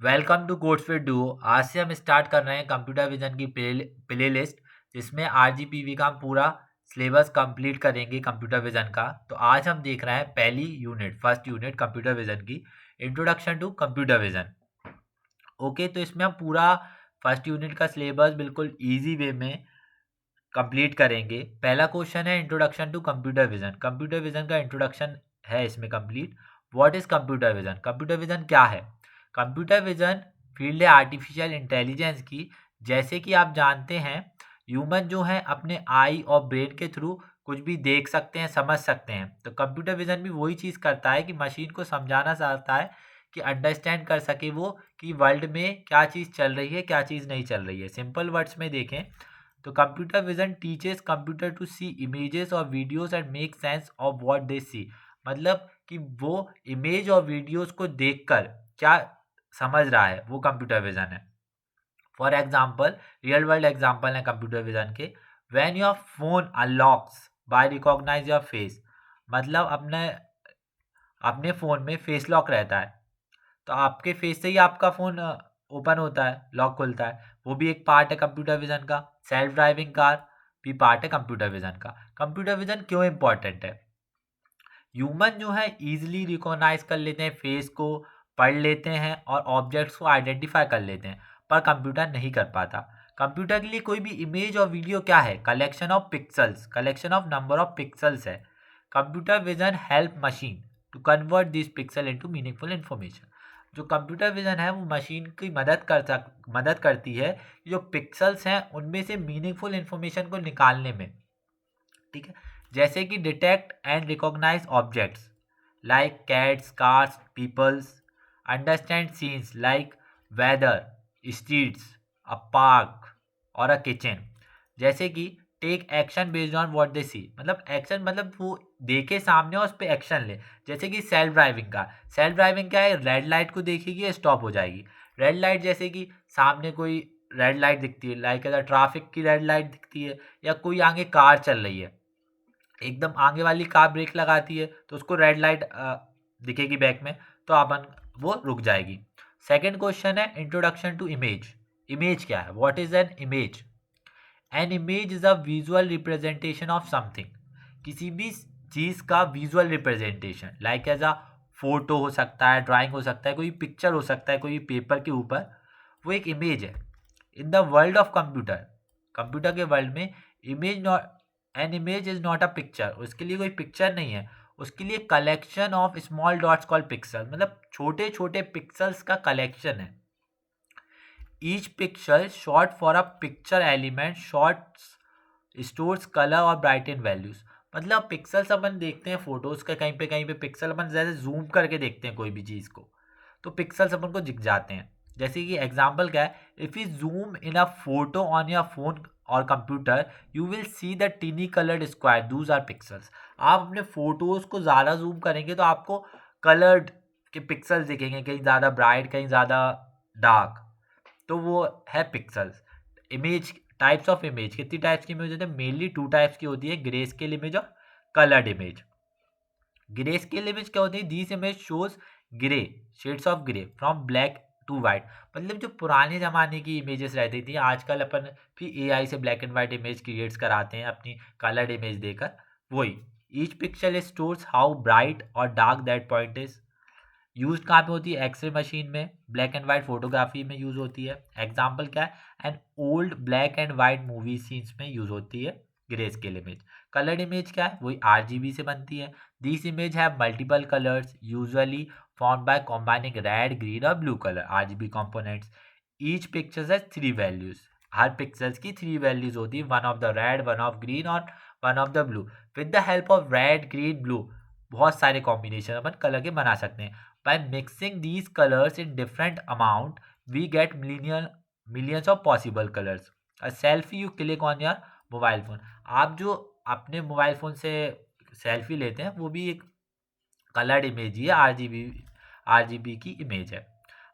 Welcome to codes with duo. आज से हम स्टार्ट कर रहे हैं कंप्यूटर विजन की प्ले लिस्ट, जिसमें आरजीपीवी का हम पूरा सिलेबस कंप्लीट करेंगे कंप्यूटर विजन का। तो आज हम देख रहे हैं पहली unit, first unit computer vision की, introduction to computer vision. Okay, तो इसमें हम पूरा फर्स्ट यूनिट का सिलेबस बिल्कुल ईजी वे में कंप्लीट करेंगे। पहला क्वेश्चन है introduction to computer vision. Computer vision का इंट्रोडक्शन है इसमें complete. What is computer vision? Computer vision क्या है? कंप्यूटर विजन फील्ड है आर्टिफिशियल इंटेलिजेंस की। जैसे कि आप जानते हैं, ह्यूमन जो है अपने आई और ब्रेन के थ्रू कुछ भी देख सकते हैं, समझ सकते हैं। तो कंप्यूटर विजन भी वही चीज़ करता है कि मशीन को समझाना चाहता है कि अंडरस्टैंड कर सके वो कि वर्ल्ड में क्या चीज़ चल रही है, क्या चीज़ नहीं चल रही है। सिंपल वर्ड्स में देखें तो computer vision teaches computer to see images और videos and make sense of what they see. मतलब कि वो इमेज और वीडियोस को देखकर क्या समझ रहा है, वो कंप्यूटर विजन है। For example, real world example है कंप्यूटर विजन के। When your phone unlocks by recognise your face. मतलब अपने अपने फ़ोन में फेस लॉक रहता है, तो आपके फेस से ही आपका फ़ोन ओपन होता है, लॉक खुलता है। वो भी एक पार्ट है कंप्यूटर विजन का। सेल्फ ड्राइविंग कार भी पार्ट है कंप्यूटर विजन का। कंप्यूटर विजन क्यों इंपॉर्टेंट है? ह्यूमन जो है ईजिली रिकॉग्नाइज कर लेते हैं, फेस को पढ़ लेते हैं और ऑब्जेक्ट्स को आइडेंटिफाई कर लेते हैं, पर कंप्यूटर नहीं कर पाता। कंप्यूटर के लिए कोई भी इमेज और वीडियो क्या है? Collection of pixels, collection of number of pixels है। Computer vision help machine to convert this pixel into meaningful information. जो कंप्यूटर विजन है वो मशीन की मदद करती है कि जो पिक्सल्स हैं उनमें से मीनिंगफुल इन्फॉर्मेशन को निकालने में। ठीक है, जैसे कि detect and recognise objects like cats, cars, peoples. Understand scenes like weather, streets, a park और अ किचन। जैसे कि take action based on what they see. मतलब एक्शन मतलब वो देखे सामने और उस पर एक्शन ले। जैसे कि सेल्फ ड्राइविंग का, सेल्फ ड्राइविंग क्या है? रेड लाइट को देखेगी, स्टॉप हो जाएगी। रेड लाइट जैसे कि सामने कोई रेड लाइट दिखती है, लाइक अगर ट्रैफिक की रेड लाइट दिखती है, या कोई आगे कार चल रही है, एकदम आगे वाली कार ब्रेक लगाती है तो उसको रेड लाइट दिखेगी बैक में, तो अपन वो रुक जाएगी। सेकंड क्वेश्चन है इंट्रोडक्शन टू इमेज। इमेज क्या है? What is an image? An image is a visual representation of something. किसी भी चीज़ का visual representation, like as a photo हो सकता है, ड्राइंग हो सकता है, कोई पिक्चर हो सकता है कोई पेपर के ऊपर, वो एक इमेज है। In the world of computer, computer के वर्ल्ड में image not, N image is not a picture. उसके लिए कोई पिक्चर नहीं है, उसके लिए collection of small dots called pixel. मतलब छोटे छोटे पिक्सल्स का कलेक्शन है। Each pixel short for a picture element, shorts stores colour और ब्राइटन वैल्यूज। मतलब पिक्सल्स अपन देखते हैं फोटोज का, कहीं पे पिक्सल अपन जैसे जूम करके देखते हैं कोई भी चीज़ को, तो पिक्सल्स अपन को दिख जाते हैं। जैसे कि एग्जांपल क्या है? If you zoom in a photo on your phone और computer, you will see the tiny coloured square, those are pixels. आप अपने फोटोज़ को ज़्यादा जूम करेंगे तो आपको कलर्ड के पिक्सल्स दिखेंगे, कहीं ज़्यादा ब्राइट, कहीं ज़्यादा डार्क, तो वो है pixels. Image, types of image, कितनी टाइप्स की इमेज होती है? मेनली टू टाइप्स की होती है, ग्रे स्केल इमेज और coloured image. Grey scale image क्या होती है? This image shows grey, shades of grey from black to white. मतलब जो पुराने ज़माने की इमेजेस रहती थी, आजकल अपन भी एआई से black and white image creates कराते हैं अपनी कलर्ड इमेज देकर, वही। Each pixel stores how bright और dark that point is. Use कहाँ पे होती है? एक्सरे मशीन में, ब्लैक एंड वाइट फोटोग्राफी में यूज होती है। एग्जाम्पल क्या है? And old black and white movie scenes में यूज होती है grey scale image. Coloured image क्या है? वही आरजीबी से बनती है। This image have multiple colours usually formed by combining red, green और blue colour RGB components. Each picture has three values. हर पिक्सल्स की थ्री वैल्यूज होती है, one of the red, one of green और one of the blue. With the help of red, green, blue, बहुत सारे combination अपन colour के बना सकते हैं। By mixing these colors in different amount, we get millions of possible colors. A selfie you click on your mobile phone. आप जो अपने mobile phone से सेल्फी लेते हैं वो भी एक कलर्ड इमेज ही है, आरजीबी की इमेज है।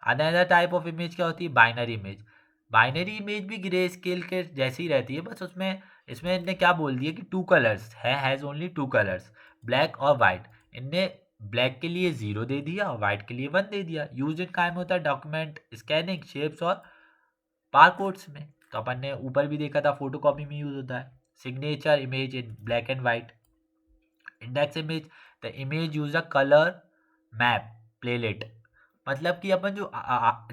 अनदर टाइप ऑफ इमेज क्या होती है? Binary image. बाइनरी इमेज भी ग्रे स्केल के जैसी ही रहती है, बस उसमें इसमें इनने क्या बोल दिया कि टू कलर्स है, has only two colours, black और वाइट। इनने ब्लैक के लिए 0 दे दिया और वाइट के लिए 1 दे दिया। यूज इन काय में होता है डॉक्यूमेंट स्कैनिंग, शेप्स और बारकोड्स में। तो अपन ने ऊपर भी देखा था फोटोकॉपी में यूज होता है। Signature image in black and white. Index image, the image use a colour map palette. मतलब कि अपन जो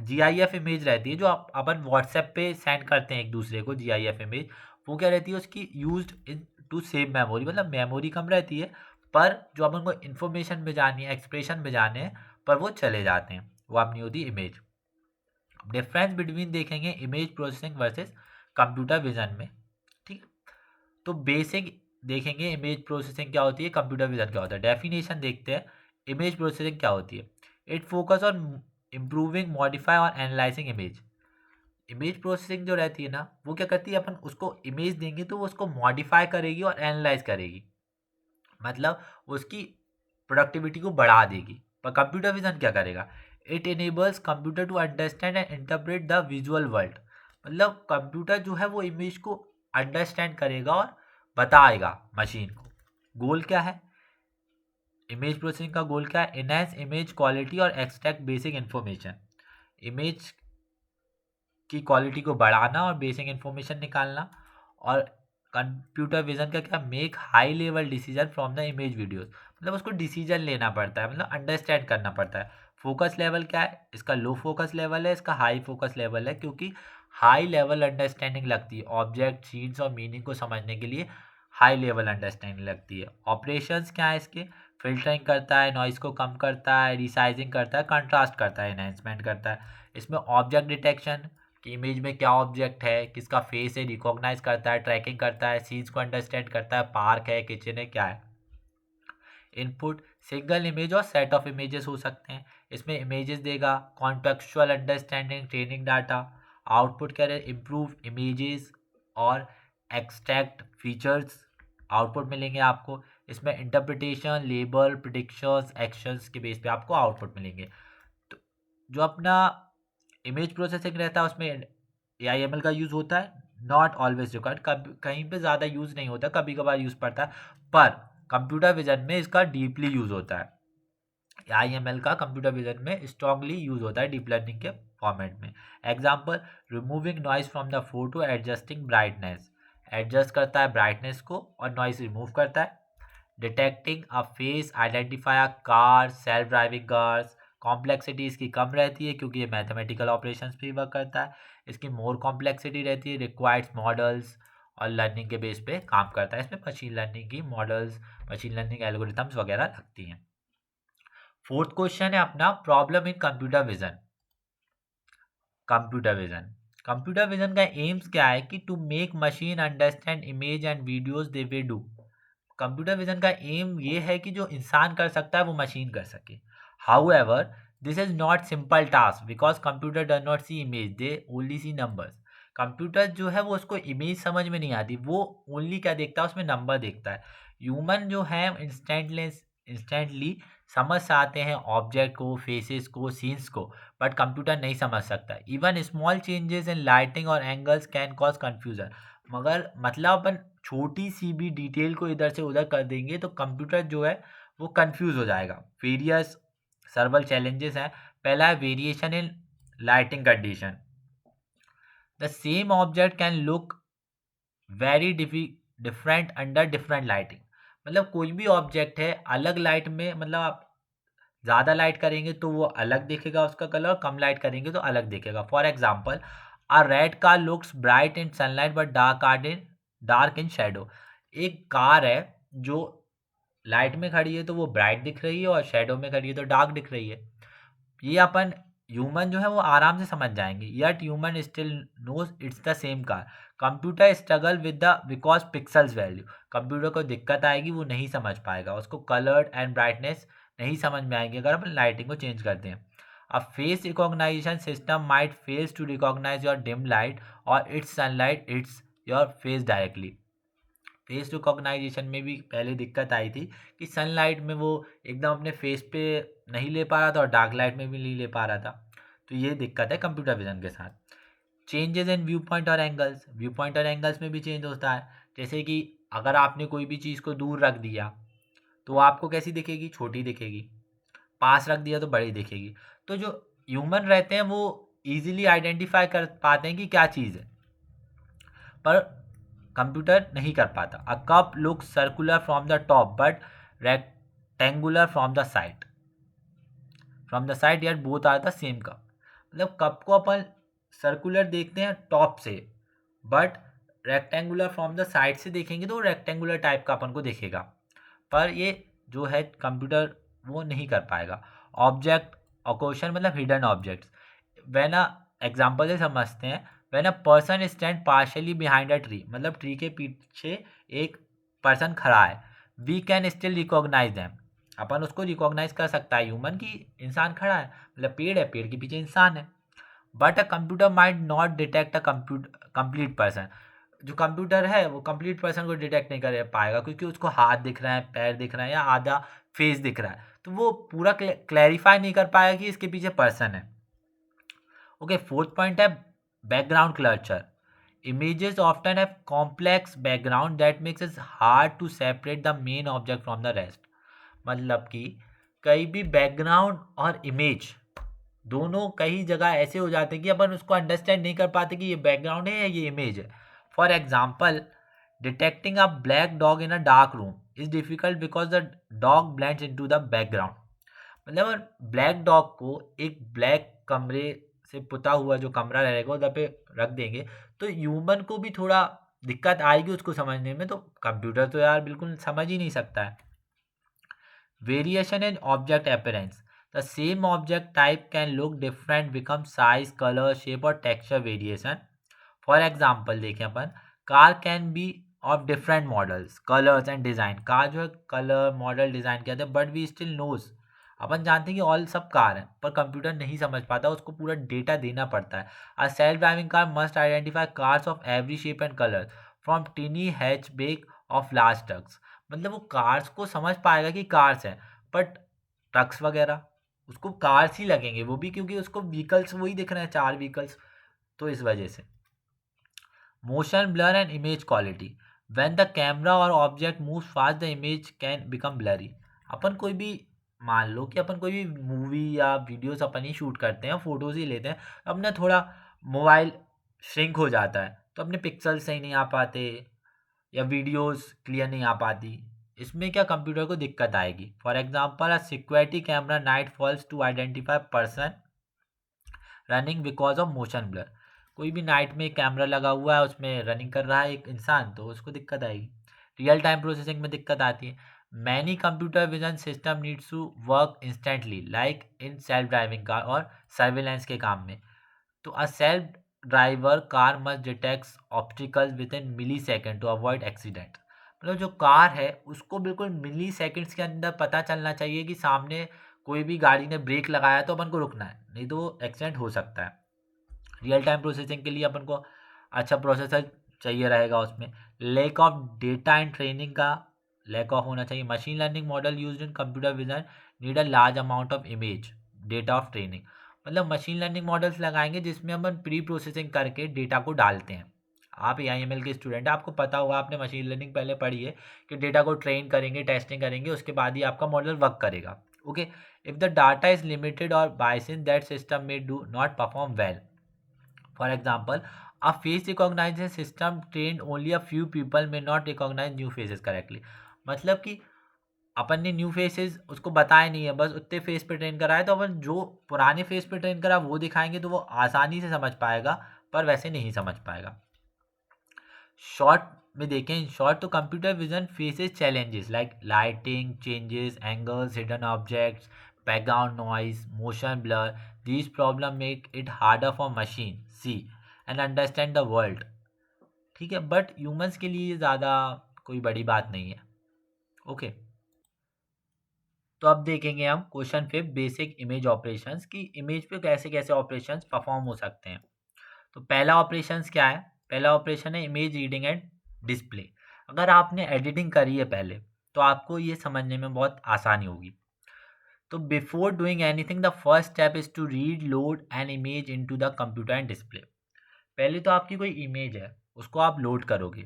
GIF इमेज रहती है जो अपन व्हाट्सएप पे सेंड करते हैं एक दूसरे को, GIF इमेज वो क्या रहती है उसकी used in to save memory, memory मेमोरी कम रहती है पर जो अपन को इन्फॉर्मेशन भेजानी है, एक्सप्रेशन भेजाने हैं पर वो चले जाते हैं, वो अपनी होती है इमेज। डिफरेंस बिटवीन देखेंगे image processing versus computer vision में। ठीक है, तो बेसिक देखेंगे इमेज प्रोसेसिंग क्या होती है, कंप्यूटर विजन क्या होता है। डेफिनेशन देखते हैं इमेज प्रोसेसिंग क्या होती है। It focus on improving, modify और एनालाइजिंग इमेज। इमेज प्रोसेसिंग जो रहती है ना वो क्या करती है, अपन उसको इमेज देंगे तो वो उसको मॉडिफाई करेगी और एनालाइज करेगी, मतलब उसकी प्रोडक्टिविटी को बढ़ा देगी। पर कंप्यूटर विजन क्या करेगा, it enables computer to understand and interpret the visual world. मतलब कंप्यूटर जो है वो इमेज को अंडरस्टैंड करेगा और बताएगा मशीन को। गोल क्या है इमेज प्रोसेसिंग का, गोल क्या है, इनहेंस इमेज क्वालिटी और एक्सट्रैक्ट बेसिक इन्फॉर्मेशन। इमेज की क्वालिटी को बढ़ाना और बेसिक इन्फॉर्मेशन निकालना। और कंप्यूटर विजन का क्या, make high level decision from the image videos. मतलब उसको डिसीजन लेना पड़ता है, मतलब अंडरस्टैंड करना पड़ता है। फोकस लेवल क्या है, इसका लो फोकस लेवल है, इसका हाई फोकस लेवल है, क्योंकि हाई लेवल अंडरस्टैंडिंग लगती है ऑब्जेक्ट, सीन्स और मीनिंग को समझने के लिए हाई लेवल अंडरस्टैंडिंग लगती है। ऑपरेशंस क्या है इसके, फिल्टरिंग करता है, नॉइस को कम करता है, रिसाइजिंग करता है, कंट्रास्ट करता है, एनहेंसमेंट करता है। इसमें ऑब्जेक्ट डिटेक्शन कि इमेज में क्या ऑब्जेक्ट है, किसका फेस है, रिकॉग्नाइज करता है, ट्रैकिंग करता है, सीन्स को अंडरस्टैंड करता है, पार्क है, किचन है, क्या है। इनपुट सिंगल इमेज और सेट ऑफ इमेजेस हो सकते हैं, इसमें इमेजेस देगा, contextual understanding, training data. Output क्या है, इम्प्रूव इमेजेस और एक्सट्रैक्ट फीचर्स आउटपुट मिलेंगे आपको। इसमें इंटरप्रिटेशन, लेबल, प्रिडिक्शंस, एक्शंस के बेस पे आपको आउटपुट मिलेंगे। तो जो अपना इमेज प्रोसेसिंग रहता है उसमें AIML का यूज़ होता है, नॉट ऑलवेज रिक्वायर्ड, कभी कहीं पे ज़्यादा यूज़ नहीं होता, कभी कभार यूज़ पड़ता है, पर कंप्यूटर विजन में इसका डीपली यूज़ होता है। AIML का कंप्यूटर विजन में स्ट्रांगली यूज़ होता है डीप लर्निंग के फॉर्मेट में। Example, removing noise from the photo, adjusting brightness, adjust करता है ब्राइटनेस को और नॉइस रिमूव करता है। Detecting a face, identify a car, self driving cars. Complexity इसकी कम रहती है क्योंकि ये मैथमेटिकल ऑपरेशंस पे वर्क करता है। इसकी मोर कॉम्प्लेक्सिटी रहती है, रिक्वायर्ड्स मॉडल्स और लर्निंग के बेस पे काम करता है। इसमें मशीन लर्निंग की मॉडल्स, मशीन लर्निंग एल्गोरिथम्स वगैरह लगती हैं। फोर्थ क्वेश्चन है अपना, problem in computer vision. Computer vision, computer vision का एम्स क्या है कि to make machine understand image and videos they way do. Computer vision का एम ये है कि जो इंसान कर सकता है वो मशीन कर सके। However this is not simple task because computer does not see image, they only see numbers. Computer जो है वो उसको इमेज समझ में नहीं आती, वो ओनली क्या देखता है, उसमें नंबर देखता है। ह्यूमन जो है इंस्टेंटली समझ आते हैं ऑब्जेक्ट को, फेसेस को, सीन्स को, बट कंप्यूटर नहीं समझ सकता। Even small changes in lighting और एंगल्स कैन कॉज कंफ्यूजन। मगर मतलब अपन छोटी सी भी डिटेल को इधर से उधर कर देंगे तो कंप्यूटर जो है वो कंफ्यूज हो जाएगा। वेरियस सर्वल चैलेंजेस हैं। पहला है variation in lighting condition, the same object can look very different under different lighting. मतलब कोई भी ऑब्जेक्ट है अलग लाइट में, मतलब आप ज़्यादा लाइट करेंगे तो वो अलग दिखेगा उसका कलर, और कम लाइट करेंगे तो अलग दिखेगा। For example, a red car looks bright in sunlight but dark in shadow. एक कार है जो लाइट में खड़ी है तो वो ब्राइट दिख रही है और शेडो में खड़ी है तो डार्क दिख रही है। ये अपन ह्यूमन जो है वो आराम से समझ जाएंगे, yet human still knows it's the same car. Computer struggle with the because pixels value. Computer को दिक्कत आएगी, वो नहीं समझ पाएगा, उसको कलर्ड एंड ब्राइटनेस नहीं समझ में आएगी अगर अपन लाइटिंग को चेंज करते हैं। A face recognition system might fails to recognise your dim light और it's sunlight it's your face directly. Face recognition में भी पहले दिक्कत आई थी कि सनलाइट में वो एकदम अपने फेस पे नहीं ले पा रहा था और डार्क लाइट में भी नहीं ले पा रहा था। तो ये दिक्कत है कंप्यूटर विजन के साथ। चेंजेस इन व्यू पॉइंट और एंगल्स, व्यू पॉइंट और एंगल्स में भी चेंज होता है। जैसे कि अगर आपने कोई भी चीज़ को दूर रख दिया तो वो आपको कैसी दिखेगी, छोटी दिखेगी। पास रख दिया तो बड़ी दिखेगी। तो जो ह्यूमन रहते हैं वो इजीली आइडेंटिफाई कर पाते हैं कि क्या चीज़ है, पर कंप्यूटर नहीं कर पाता। A cup look circular from the top but rectangular from the side यार both are the same cup. मतलब कप को अपन सर्कुलर देखते हैं टॉप से, but rectangular from the side से देखेंगे तो रेक्टेंगुलर टाइप का अपन को दिखेगा, पर ये जो है कंप्यूटर वो नहीं कर पाएगा। ऑब्जेक्ट और क्वेश्चन मतलब hidden objects, when a example से समझते हैं। When a person stand partially behind a tree, मतलब ट्री के पीछे एक पर्सन खड़ा है, we can still recognise them. अपन उसको रिकॉग्नाइज कर सकता है ह्यूमन की इंसान खड़ा है, मतलब पेड़ है, पेड़ के पीछे इंसान है। But a computer might not detect a complete person. जो कंप्यूटर है वो कंप्लीट पर्सन को डिटेक्ट नहीं कर पाएगा, क्योंकि उसको हाथ दिख रहा है, पैर दिख रहा है या आधा फेस दिख रहा है, तो वो पूरा क्लैरिफाई नहीं कर पाएगा कि इसके पीछे पर्सन है। ओके, फोर्थ पॉइंट है background clutter. Images often have complex background that makes it hard to separate the main object from the rest. मतलब कि कई भी बैकग्राउंड और इमेज दोनों कई जगह ऐसे हो जाते हैं कि अपन उसको अंडरस्टैंड नहीं कर पाते कि ये बैकग्राउंड है या ये इमेज है। For example, detecting a black dog in a dark room is difficult because the dog blends into the background. मतलब ब्लैक डॉग को एक ब्लैक कमरे से पुता हुआ जो कमरा रहेगा उधर पे रख देंगे तो ह्यूमन को भी थोड़ा दिक्कत आएगी उसको समझने में, तो कंप्यूटर तो यार बिल्कुल समझ ही नहीं सकता है। Variation in object appearance. The same object type can look different, become size, color, shape और texture variation. For example देखें अपन, car can be of different models, colors and design. Car जो है कलर मॉडल डिज़ाइन कहते हैं, but we still knows. अपन जानते हैं कि all सब कार हैं, पर कंप्यूटर नहीं समझ पाता, उसको पूरा डेटा देना पड़ता है। A self driving car must identify cars of every shape and colour from टिनी hatchback of large trucks. मतलब वो कार्स को समझ पाएगा कि कार्स हैं, बट ट्रक्स वगैरह उसको कार्स ही लगेंगे वो भी, क्योंकि उसको व्हीकल्स वही दिख रहे हैं, 4 व्हीकल्स, तो इस वजह से। Motion blur and image quality. When the camera और object move fast the image can become blurry. अपन कोई भी मान लो कि अपन कोई भी मूवी या वीडियोस अपन ही शूट करते हैं, फोटोज ही लेते हैं, अपने थोड़ा मोबाइल श्रिंक हो जाता है तो अपने पिक्सल सही नहीं आ पाते या वीडियोस क्लियर नहीं आ पाती। इसमें क्या कंप्यूटर को दिक्कत आएगी। For example, a security camera night falls to identify person running because of motion blur. कोई भी नाइट में कैमरा लगा हुआ है, उसमें रनिंग कर रहा है एक इंसान, तो उसको दिक्कत आएगी। रियल टाइम प्रोसेसिंग में दिक्कत आती है। Many computer vision system needs to work instantly like in self driving car और सर्विलेंस के काम में। तो a self driver car must detect obstacles within millisecond to avoid accident. मतलब जो कार है उसको बिल्कुल मिली सेकेंड्स के अंदर पता चलना चाहिए कि सामने कोई भी गाड़ी ने ब्रेक लगाया तो अपन को रुकना है, नहीं तो एक्सीडेंट हो सकता है। रियल टाइम प्रोसेसिंग के लिए अपन को अच्छा प्रोसेसर चाहिए रहेगा। उसमें lack of data and training का लैक ऑफ होना चाहिए। Machine learning model used in computer vision need a large amount of image data of training. मतलब मशीन लर्निंग मॉडल्स लगाएंगे जिसमें अपन प्री प्रोसेसिंग करके डेटा को डालते हैं। आप AIML के स्टूडेंट हैं, आपको पता होगा, आपने मशीन लर्निंग पहले पढ़ी है कि डेटा को ट्रेन करेंगे, टेस्टिंग करेंगे, उसके बाद ही आपका मॉडल वर्क करेगा। Okay, if the data is limited और बायसेस दैट सिस्टम में do not perform well. For example, a face recognition system trained only a few people may not recognize new faces correctly. मतलब कि अपन ने new faces उसको बताए नहीं है, बस उतने फेस पे ट्रेन कराए, तो अपन जो पुराने फेस पे ट्रेन करा वो दिखाएंगे तो वो आसानी से समझ पाएगा, पर वैसे नहीं समझ पाएगा। शॉर्ट में देखें, इन शॉर्ट तो computer vision faces challenges like lighting changes, angles, hidden objects, background noise, motion blur. These problem make it harder for machine see and understand the world. ठीक है, बट ह्यूमंस के लिए ज़्यादा कोई बड़ी बात नहीं है। ओके, तो अब देखेंगे हम क्वेश्चन 5, बेसिक इमेज ऑपरेशंस, की इमेज पे कैसे कैसे ऑपरेशंस परफॉर्म हो सकते हैं। तो पहला ऑपरेशंस क्या है? पहला ऑपरेशन है इमेज रीडिंग एंड डिस्प्ले। अगर आपने एडिटिंग करी है पहले तो आपको ये समझने में बहुत आसानी होगी। तो before doing anything the first step is to read load an image into the computer and display. पहले तो आपकी कोई इमेज है उसको आप लोड करोगे,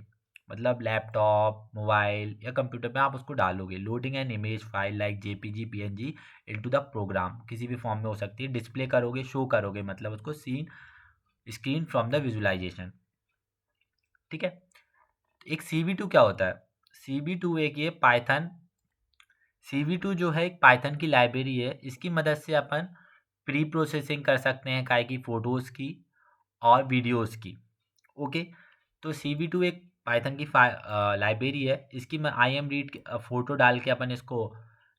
मतलब लैपटॉप, मोबाइल या कंप्यूटर में आप उसको डालोगे। Loading an image file like JPG, PNG into the program, किसी भी फॉर्म में हो सकती है। डिस्प्ले करोगे, शो करोगे, मतलब उसको scene screen from the visualization. ठीक है। एक CV2 क्या होता है? CV2 एक ये पाइथन CV2 जो है एक पाइथन की लाइब्रेरी है। इसकी मदद से अपन प्री प्रोसेसिंग कर सकते हैं काय की, फ़ोटोज़ की और वीडियोज़ की। ओके। तो CV2 एक पाइथन की लाइब्रेरी है। इसकी मैं IM रीड फ़ोटो डाल के अपन इसको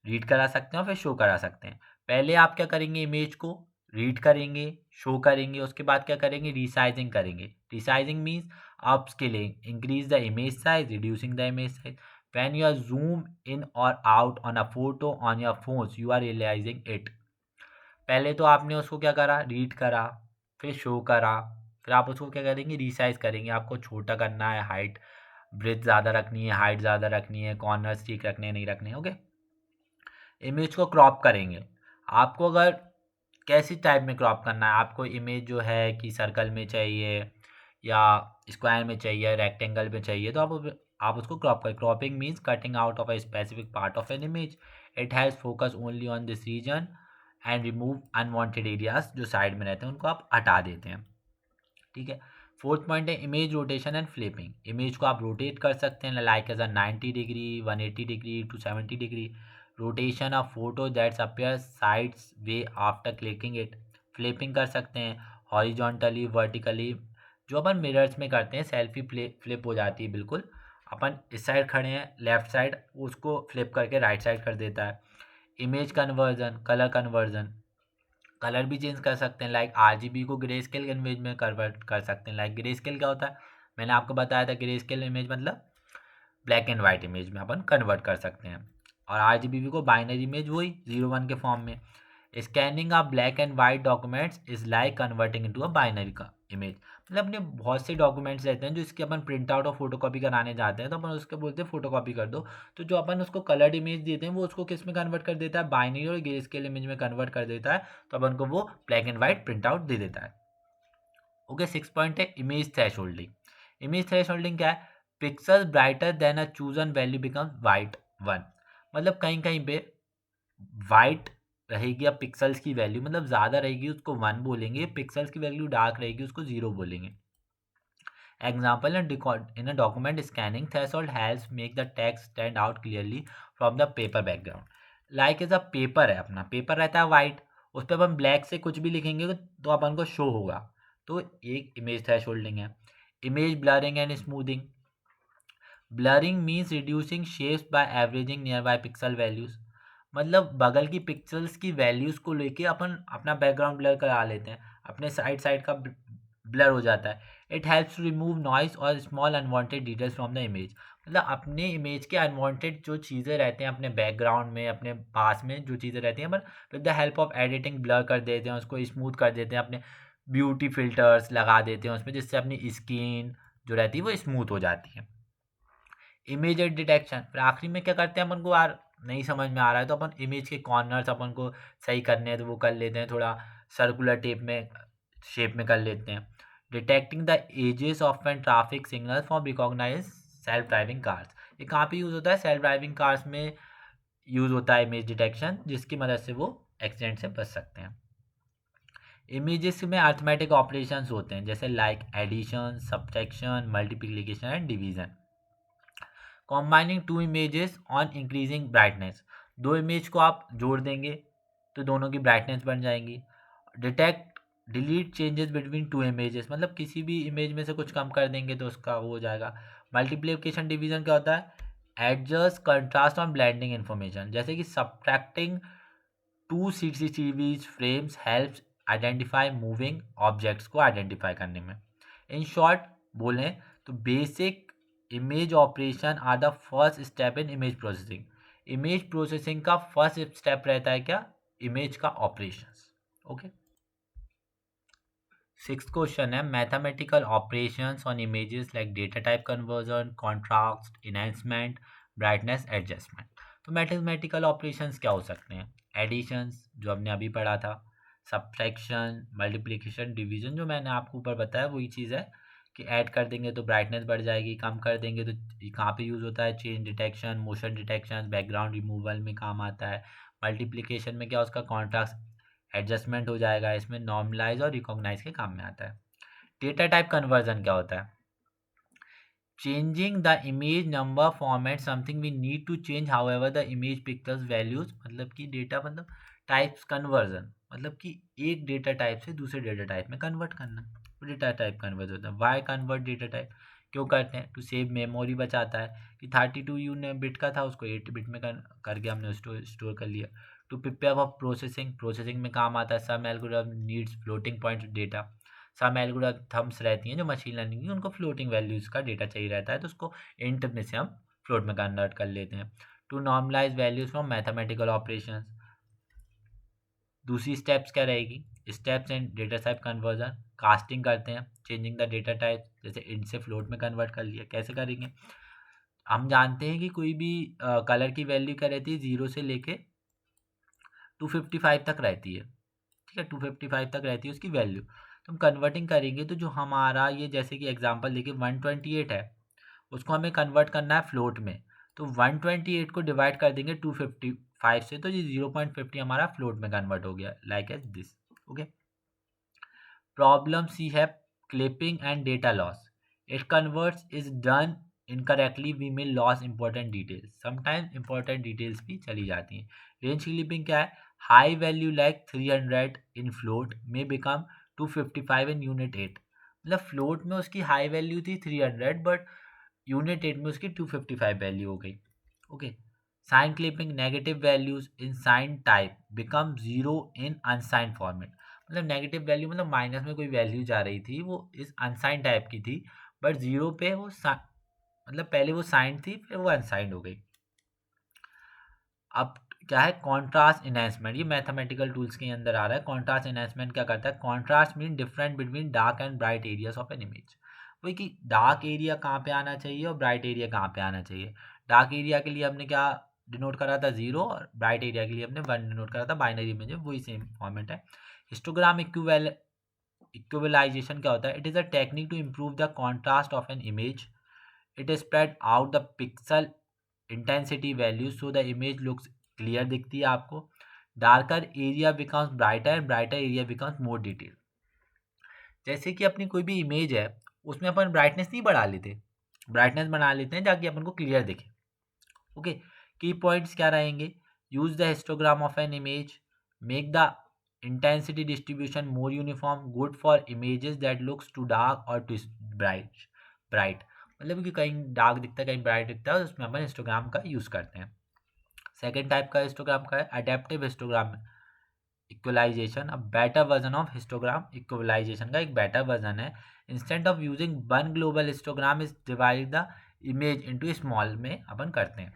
रीड करा सकते हैं और फिर शो करा सकते हैं। पहले आप क्या करेंगे, इमेज को रीड करेंगे, शो करेंगे, उसके बाद क्या करेंगे, रीसाइजिंग करेंगे। Resizing means upscaling, increase the image size, reducing the image size. When you are zoom in or out on a photo on your phones, you are realizing it. पहले तो आपने उसको क्या करा, रीड करा, फिर शो करा, फिर आप उसको क्या करेंगे, रीसाइज करेंगे। आपको छोटा करना है, हाइट ब्रेथ ज़्यादा रखनी है, हाइट ज़्यादा रखनी है, कॉर्नर्स ठीक रखने हैं, नहीं रखने हैं। ओके। इमेज को क्रॉप करेंगे। आपको अगर कैसी टाइप में क्रॉप करना है, आपको इमेज जो है कि सर्कल में चाहिए या स्क्वायर में चाहिए, रेक्टेंगल में चाहिए, तो आप उसको क्रॉप करें। Cropping means cutting out of a specific part of an image. It has focus only on this region and remove unwanted areas, जो साइड में रहते हैं उनको आप हटा देते हैं। ठीक है। फोर्थ पॉइंट है image rotation and flipping. Image को आप रोटेट कर सकते हैं like as a 90 degree, 180 degree to 70 degree. Rotation of photo that's appear sideways after clicking it. Flipping कर सकते हैं हॉरिजॉन्टली, वर्टिकली, जो अपन मिरर्स में करते हैं। सेल्फी फ्लिप हो जाती है बिल्कुल। अपन इस साइड खड़े हैं, लेफ्ट साइड, उसको फ्लिप करके राइट साइड कर देता है। Image conversion, colour conversion, colour भी चेंज कर सकते हैं। लाइक RGB को ग्रे स्केल इमेज में कन्वर्ट कर सकते हैं। लाइक ग्रे स्केल क्या होता है, मैंने आपको बताया था, ग्रे स्केल इमेज मतलब ब्लैक एंड वाइट इमेज में अपन कन्वर्ट कर सकते हैं। और RGB को बाइनरी इमेज, वही 0 1 के फॉर्म में। Scanning of black and white documents is like converting into a binary का इमेज। मतलब अपने बहुत से डॉक्यूमेंट्स रहते हैं जो इसके अपन प्रिंट आउट और फोटो कॉपी कराने जाते हैं, तो अपन उसके बोलते हैं फोटो कॉपी कर दो। तो जो अपन उसको कलर्ड इमेज देते हैं वो उसको किस में कन्वर्ट कर देता है, बाइनरी और ग्रे स्केल इमेज में कन्वर्ट कर देता है। तो अपन को वो black and white print out दे देता है। ओके। 6 पॉइंट है image thresholding. Image thresholding क्या है, pixel brighter than a chosen value become white 1। मतलब कहीं कहीं पे वाइट रहेगी, या पिक्सल्स की वैल्यू मतलब ज़्यादा रहेगी उसको 1 बोलेंगे, पिक्सल्स की वैल्यू डार्क रहेगी उसको 0 बोलेंगे। Example, in a document scanning threshold helps make the text stand out clearly from the paper background. Like as a paper है, अपना पेपर रहता है वाइट, उस पर अपन ब्लैक से कुछ भी लिखेंगे तो अपन को शो होगा। तो एक इमेज थ्रेश होल्डिंग है। Image blurring and smoothing. Blurring means reducing shapes bye averaging near by pixel values. मतलब बगल की पिक्सल्स की वैल्यूज को लेके अपन अपना बैकग्राउंड ब्लर करा लेते हैं, अपने साइड साइड का ब्लर हो जाता है। It helps to remove noise और small unwanted details from the image. मतलब अपने इमेज के अनवांटेड जो चीज़ें रहते हैं अपने बैकग्राउंड में, अपने पास में जो चीज़ें रहती हैं, अपन with the help of editing blur कर देते हैं, उसको स्मूथ कर देते हैं, अपने ब्यूटी फिल्टर्स लगा देते हैं उसमें, जिससे अपनी स्किन जो रहती है वो स्मूथ हो जाती है। इमेज डिटेक्शन, फिर आखिरी में क्या करते हैं, अपन को यार नहीं समझ में आ रहा है तो अपन इमेज के कॉर्नर्स अपन को सही करने हैं तो वो कर लेते हैं, थोड़ा सर्कुलर टेप में शेप में कर लेते हैं। Detecting the edges of an traffic signal for recognize self driving cars. ये कहाँ पे यूज़ होता है, सेल्फ ड्राइविंग कार्स में यूज़ होता है इमेज डिटेक्शन, जिसकी मदद से वो एक्सीडेंट से बच सकते हैं। इमेजेस में अर्थमेटिक ऑपरेशंस होते हैं, जैसे like addition, subtraction, multiplication and division. Combining two images on increasing brightness. दो इमेज को आप जोड़ देंगे तो दोनों की ब्राइटनेस बढ़ जाएंगी। Detect delete changes between two images, मतलब किसी भी इमेज में से कुछ कम कर देंगे तो उसका वो हो जाएगा। मल्टीप्लिकेशन डिवीजन क्या होता है, adjust contrast on blending information, जैसे कि subtracting two CCTV frames helps identify moving objects को आइडेंटिफाई करने में। इन शॉर्ट बोलें तो basic image operation are the first step in image processing. Image processing का फर्स्ट स्टेप रहता है क्या, इमेज का ऑपरेशंस। ओके। 6th क्वेश्चन है mathematical operations on images like data type conversion, contrast, enhancement, brightness adjustment. तो mathematical operations क्या हो सकते हैं, एडिशंस जो हमने अभी पढ़ा था, सब्ट्रैक्शन, मल्टीप्लिकेशन, डिवीजन जो मैंने आपको ऊपर बताया वही चीज़ है कि ऐड कर देंगे तो ब्राइटनेस बढ़ जाएगी, कम कर देंगे तो कहाँ पे यूज़ होता है, change detection, motion detection, background removal में काम आता है। मल्टीप्लिकेशन में क्या उसका कॉन्ट्रास्ट एडजस्टमेंट हो जाएगा, इसमें नॉर्मलाइज और रिकॉग्नाइज के काम में आता है। डेटा टाइप कन्वर्जन क्या होता है? Changing the image number format something we need to change however the image pictures values, मतलब कि डेटा मतलब टाइप्स कन्वर्जन, मतलब कि एक डेटा टाइप से दूसरे डेटा टाइप में कन्वर्ट करना, डेटा टाइप कन्वर्ट होता है। वाई कन्वर्ट डेटा टाइप क्यों करते हैं? टू सेव मेमोरी बचाता है कि 32 बिट का था उसको 8 बिट में करके हमने स्टोर कर लिया। To prepare for processing, processing में काम आता है। Some algorithm needs floating point data, some algorithms रहती हैं जो मशीन लर्निंग की, उनको फ्लोटिंग वैल्यूज़ का डेटा चाहिए रहता है, तो उसको इंट में से हम फ्लोट में कन्वर्ट कर लेते हैं। To normalize values from mathematical operations. दूसरी स्टेप्स क्या रहेगी? Steps in data type conversion, casting करते हैं, चेंजिंग द डेटा टाइप, जैसे इंट से फ्लोट में कन्वर्ट कर लिया। कैसे करेंगे? हम जानते हैं कि कोई भी कलर की वैल्यू क्या रहती है, 0 से लेके 255 तक रहती है, ठीक है, 255 तक रहती है उसकी वैल्यू। तो हम कन्वर्टिंग करेंगे तो जो हमारा ये, जैसे कि एग्जांपल देखिए 128 है, उसको हमें कन्वर्ट करना है फ्लोट में, तो 128 को डिवाइड कर देंगे 255 से, तो ये 0.50 हमारा फ्लोट में कन्वर्ट हो गया, like as this. Okay. Problem C है clipping and data loss. It converts is done incorrectly, we may loss important details, sometimes important details भी चली जाती हैं। रेंज क्लिपिंग क्या है? High value like 300 in float में बिकम 255 इन यूनिट 8, मतलब float में उसकी हाई वैल्यू थी 300, बट यूनिट 8 में उसकी 255 वैल्यू हो गई। Okay. Sign clipping, negative values in sign type become 0 in unsign format, मतलब नेगेटिव वैल्यू मतलब माइनस में कोई वैल्यू जा रही थी, वो इस अनसाइन टाइप की थी, बट 0 पे वो मतलब पहले वो साइन थी फिर वो अनसाइंड हो गई। अब क्या है? कॉन्ट्रास्ट इनहेंसमेंट, ये मैथमेटिकल टूल्स के अंदर आ रहा है। कॉन्ट्रास्ट इनहेंसमेंट क्या करता है? Contrast mean different between dark and bright areas of an image, वही कि डार्क एरिया कहाँ पे आना चाहिए और ब्राइट एरिया कहाँ पे आना चाहिए। डार्क एरिया के लिए हमने क्या डिनोट करा था? 0, और ब्राइट एरिया के लिए हमने 1 डिनोट करा था। बाइनरी इमेज वही सेम फॉर्मेट है। हिस्टोग्राम इक्विलाइजेशन क्या होता है? It is a technique to improve the contrast of an image. It spread out the pixel intensity value so the image looks clear दिखती है आपको। Darker area becomes brighter and brighter area becomes more detail. जैसे कि अपनी कोई भी image है उसमें अपन ब्राइटनेस नहीं बढ़ा लेते, ब्राइटनेस बढ़ा लेते हैं ताकि अपन को क्लियर दिखे। ओके। की पॉइंट्स क्या रहेंगे? Use the histogram of an image, make the intensity distribution more uniform, good for images that looks too dark और टू ब्राइट ब्राइट, मतलब कि कहीं डार्क दिखता है कहीं ब्राइट दिखता है, उसमें अपन हिस्टोग्राम का यूज़ करते हैं। सेकेंड टाइप का हिस्टोग्राम का है adaptive histogram equalization, a better version of histogram equalization का एक बेटर वर्जन है। Instant of using one global histogram is divide the image into small में अपन करते हैं,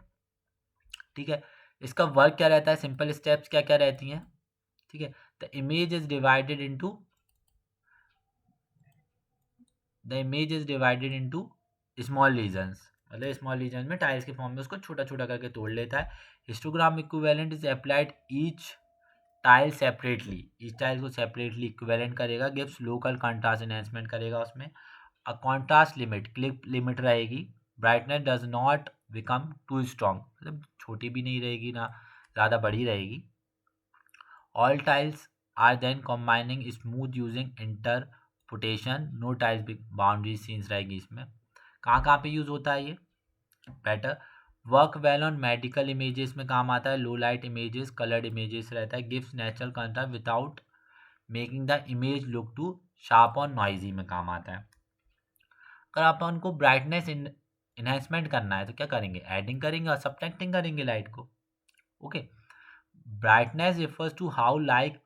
ठीक है। इसका वर्क क्या रहता है? सिंपल स्टेप्स क्या क्या रहती हैं, ठीक है। The image is divided into small regions, मतलब स्मॉल लीजन में टाइल्स के फॉर्म में उसको छोटा छोटा करके तोड़ लेता है। Histogram equivalent is applied each tile separately, each tile को सेपरेटली इक्विवेलेंट करेगा, गिव्स लोकल कंट्रास्ट एनहेंसमेंट करेगा उसमें। A contrast limit, clip limit रहेगी। Brightness does not become too strong, मतलब छोटी भी नहीं रहेगी ना ज़्यादा बड़ी रहेगी। All tiles are then combining smooth using interpolation, no tiles boundary seams रहेगी इसमें। कहाँ कहाँ पे यूज़ होता है ये? Better work well on medical images में काम आता है, low light images, coloured images रहता है, gives natural contrast without making the image look too sharp और नॉइजी में काम आता है। अगर अपन को ब्राइटनेस इन्हेंसमेंट करना है तो क्या करेंगे? एडिंग करेंगे और सबट्रैक्टिंग करेंगे लाइट को। Okay. Brightness refers to how light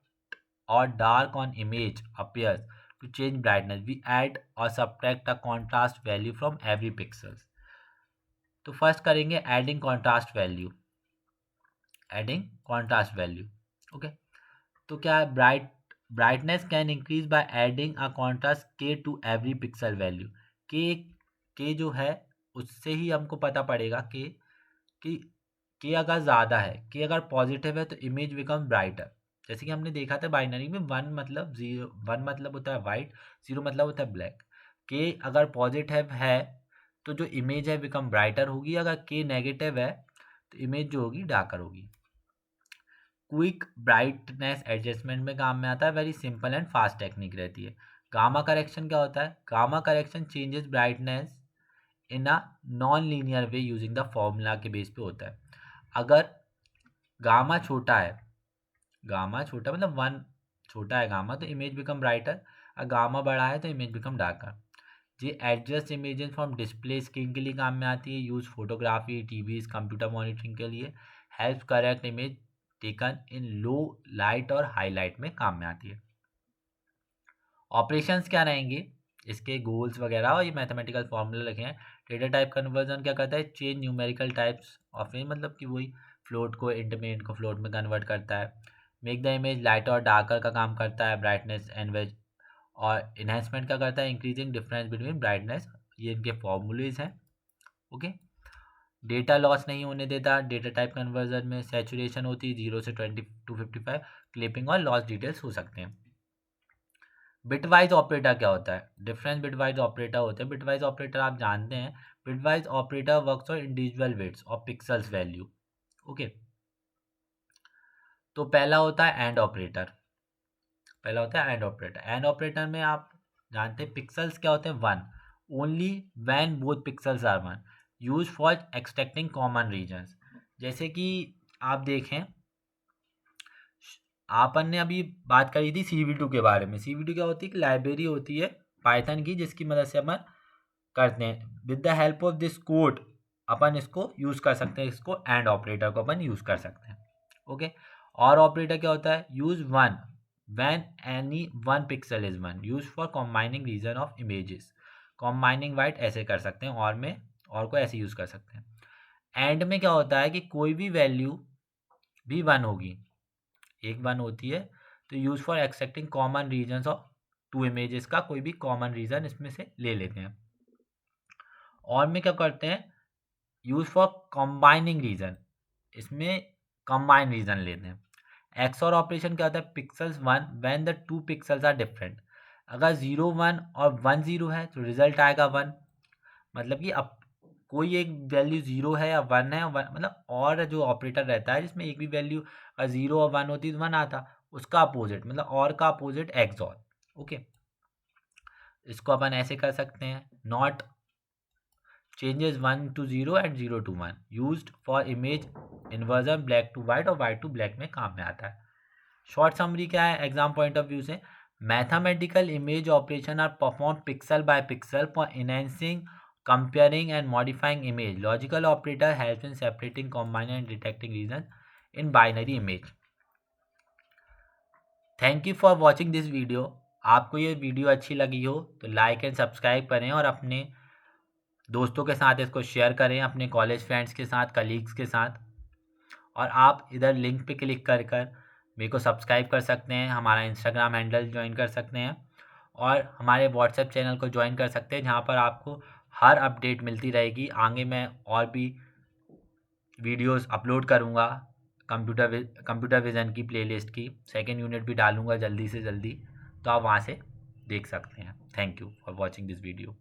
or dark on image appears. To change brightness, we add or subtract a contrast value from every pixels. तो फर्स्ट करेंगे adding contrast value, adding contrast value. Okay. तो क्या है? Brightness can increase by adding a contrast के to every pixel value. के जो है उससे ही हमको पता पड़ेगा कि के अगर ज़्यादा है, के अगर पॉजिटिव है तो इमेज बिकम ब्राइटर। जैसे कि हमने देखा था बाइनरी में 1 मतलब 0, 1 मतलब होता है वाइट, 0 मतलब होता है ब्लैक। के अगर पॉजिटिव है तो जो इमेज है बिकम ब्राइटर होगी, अगर के नेगेटिव है तो इमेज जो होगी डार्कर होगी। क्विक ब्राइटनेस एडजस्टमेंट में काम में आता है, very simple and fast technique रहती है। गामा करेक्शन क्या होता है? Gamma correction changes brightness in a non linear way using the formula के बेस पे होता है। अगर गामा छोटा है, गामा छोटा मतलब 1 छोटा है गामा, तो इमेज बिकम ब्राइटर, और गामा बड़ा है तो इमेज बिकम डार्कर। ये adjust images from display screen के लिए काम में आती है, use photography, TVs, computer monitoring के लिए, help correct image taken in low light और हाईलाइट में काम में आती है। ऑपरेशंस क्या रहेंगे इसके, गोल्स वगैरह, और ये मैथमेटिकल फॉर्मूला लिखे हैं। डेटा टाइप कन्वर्जन क्या करता है? Change numerical types of image, मतलब कि वही फ्लोट को इंटरमीडिएट को फ्लोट में कन्वर्ट करता है। मेक द इमेज लाइटर और डार्कर का काम करता है, ब्राइटनेस एंड वेज। और इन्हेंसमेंट क्या करता है? Increasing difference between brightness. ये इनके फॉर्मूलेज हैं। ओके, डेटा लॉस नहीं होने देता डेटा टाइप कन्वर्जन में। सैचुरेशन होती है 0 से 20 to 55, क्लिपिंग और लॉस डिटेल्स हो सकते हैं। बिटवाइज ऑपरेटर क्या होता है? डिफरेंट बिटवाइज ऑपरेटर होते हैं। बिटवाइज ऑपरेटर आप जानते हैं, bitwise operator works on individual bits और पिक्सल्स वैल्यू। ओके, तो पहला होता है एंड ऑपरेटर। पहला होता है एंड ऑपरेटर। एंड ऑपरेटर में आप जानते हैं पिक्सल्स क्या होते हैं? 1 only when both pixels are 1, use for extracting common regions. जैसे कि आप देखें, आपन ने अभी बात करी थी CV2 के बारे में। CV2 क्या होती है? एक लाइब्रेरी होती है पाइथन की, जिसकी मदद से अपन करते हैं। With the help of this code अपन इसको यूज़ कर सकते हैं, इसको एंड ऑपरेटर को अपन यूज़ कर सकते हैं। ओके, और ऑपरेटर क्या होता है? Use 1 when any 1 pixel is 1, use for combining region of images. Combining white ऐसे कर सकते हैं, और में और को ऐसे यूज़ कर सकते हैं। एंड में क्या होता है कि कोई भी वैल्यू भी 1 होगी, एक 1 होती है, तो use for extracting common regions of 2 images का कोई भी कॉमन रीजन इसमें से ले लेते हैं। और में क्या करते हैं? यूज फॉर कंबाइनिंग रीजन, इसमें कंबाइन रीजन लेते हैं। एक्सऑर ऑपरेशन क्या होता है? Pixels 1 when the 2 pixels are different. अगर 0 1 और 1 0 है तो रिजल्ट आएगा 1, मतलब कि अब कोई एक वैल्यू 0 है या 1 है, मतलब और जो ऑपरेटर रहता है जिसमें एक भी वैल्यू 0 और 1 होती तो 1 आता, उसका अपोजिट, मतलब और का अपोजिट एक्सऑर। ओके, इसको अपन ऐसे कर सकते हैं। Not changes 1 to 0 and 0 to 1 used for image inversion black to white और white to black में काम में आता है। शॉर्ट समरी क्या है एग्जाम पॉइंट ऑफ व्यू से? Mathematical image operation are perform pixel by pixel for enhancing, comparing and modifying image. Logical operator helps in separating, combining and detecting regions in binary image. Thank you for watching this video. आपको ये video अच्छी लगी हो तो like and subscribe करें, और अपने दोस्तों के साथ इसको शेयर करें, अपने कॉलेज फ्रेंड्स के साथ, कलीग्स के साथ। और आप इधर लिंक पे क्लिक कर कर मेरे को सब्सक्राइब कर सकते हैं, हमारा इंस्टाग्राम हैंडल ज्वाइन कर सकते हैं, और हमारे व्हाट्सएप चैनल को ज्वाइन कर सकते हैं, जहाँ पर आपको हर अपडेट मिलती रहेगी। आगे मैं और भी वीडियोस अपलोड करूँगा, कंप्यूटर विज़न की प्लेलिस्ट की सेकेंड यूनिट भी डालूँगा जल्दी से जल्दी, तो आप वहाँ से देख सकते हैं। Thank you for watching this video.